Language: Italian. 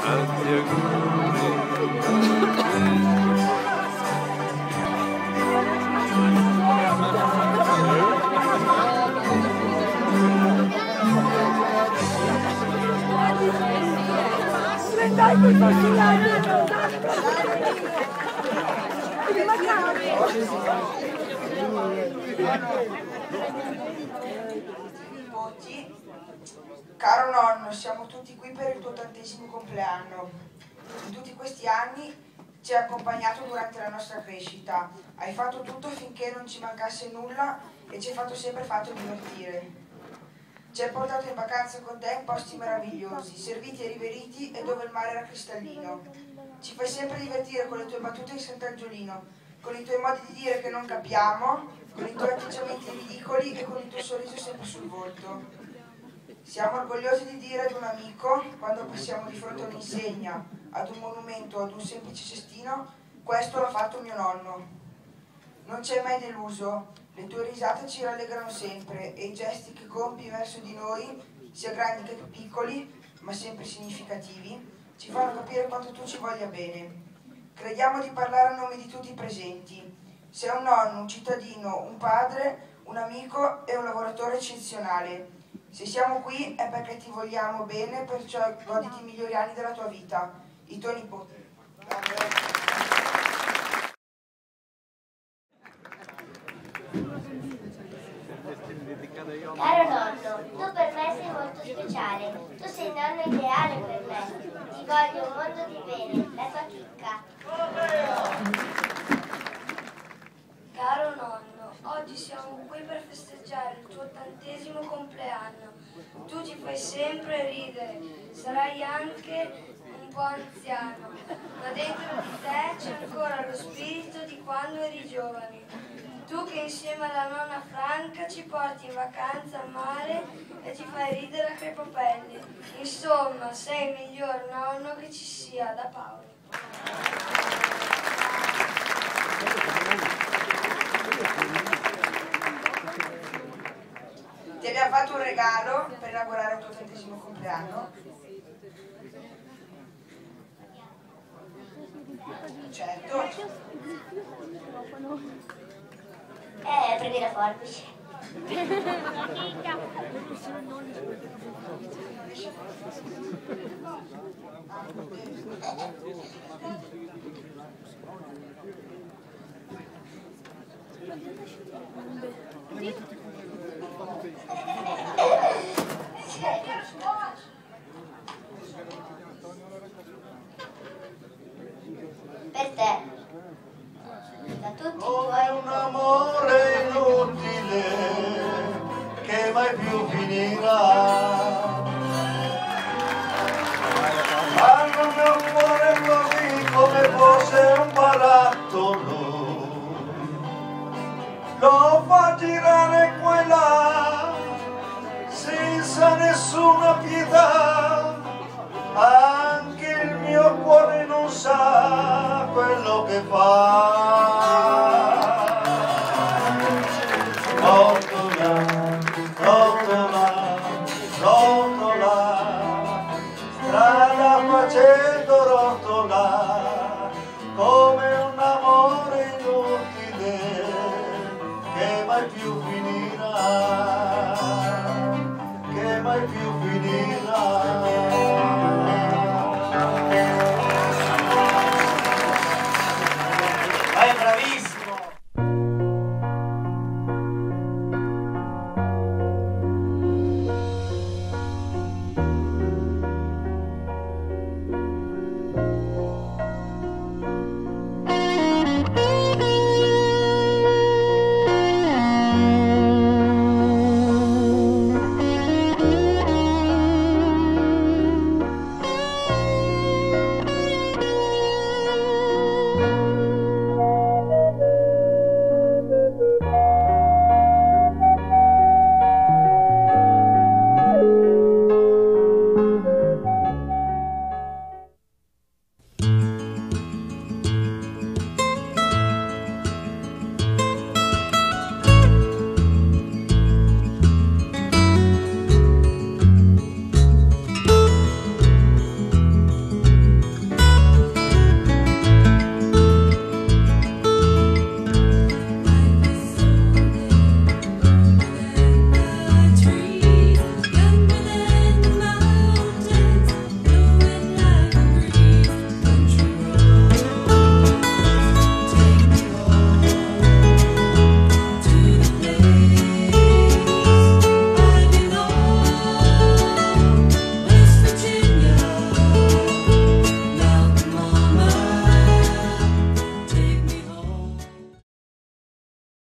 Tanti auguri. Dai, quei fascinanti! Nipoti, caro nonno, siamo tutti qui per il tuo 80° compleanno. In tutti questi anni ci hai accompagnato durante la nostra crescita. Hai fatto tutto affinché non ci mancasse nulla e ci hai sempre fatto divertire. Ci hai portato in vacanza con te in posti meravigliosi, serviti e riveriti e dove il mare era cristallino. Ci fai sempre divertire con le tue battute in Sant'Angiolino, con i tuoi modi di dire che non capiamo, con i tuoi atteggiamenti ridicoli e con il tuo sorriso sempre sul volto. Siamo orgogliosi di dire ad un amico, quando passiamo di fronte a un'insegna, ad un monumento, ad un semplice cestino, questo l'ha fatto mio nonno. Non ci hai mai deluso. Le tue risate ci rallegrano sempre e i gesti che compi verso di noi, sia grandi che piccoli, ma sempre significativi, ci fanno capire quanto tu ci voglia bene. Crediamo di parlare a nome di tutti i presenti. Sei un nonno, un cittadino, un padre, un amico e un lavoratore eccezionale. Se siamo qui è perché ti vogliamo bene, perciò goditi i migliori anni della tua vita. I tuoi nipoti. Caro nonno, tu per me sei molto speciale, tu sei il nonno ideale per me, ti voglio un mondo di bene, la tua chicca. Caro nonno, oggi siamo qui per festeggiare il tuo 80° compleanno, tu ci fai sempre ridere, sarai anche un po' anziano, ma dentro di te c'è ancora lo spirito di quando eri giovane. Tu che insieme alla nonna Franca ci porti in vacanza al mare e ci fai ridere a crepapelli. Insomma, sei il miglior nonno che ci sia, da Paolo. Ti abbiamo fatto un regalo per inaugurare il tuo 80° compleanno. Certo. Prendi la forbice. Per te. Da tutti i tuoi. Un amore inutile che mai più finirà. Ma il mio cuore così come fosse un barattolo, lo fa girare qua e là senza nessuna pietà. Anche il mio cuore non sa quello che fa. Rotola, rotola, rotola, strada facendo rotola come un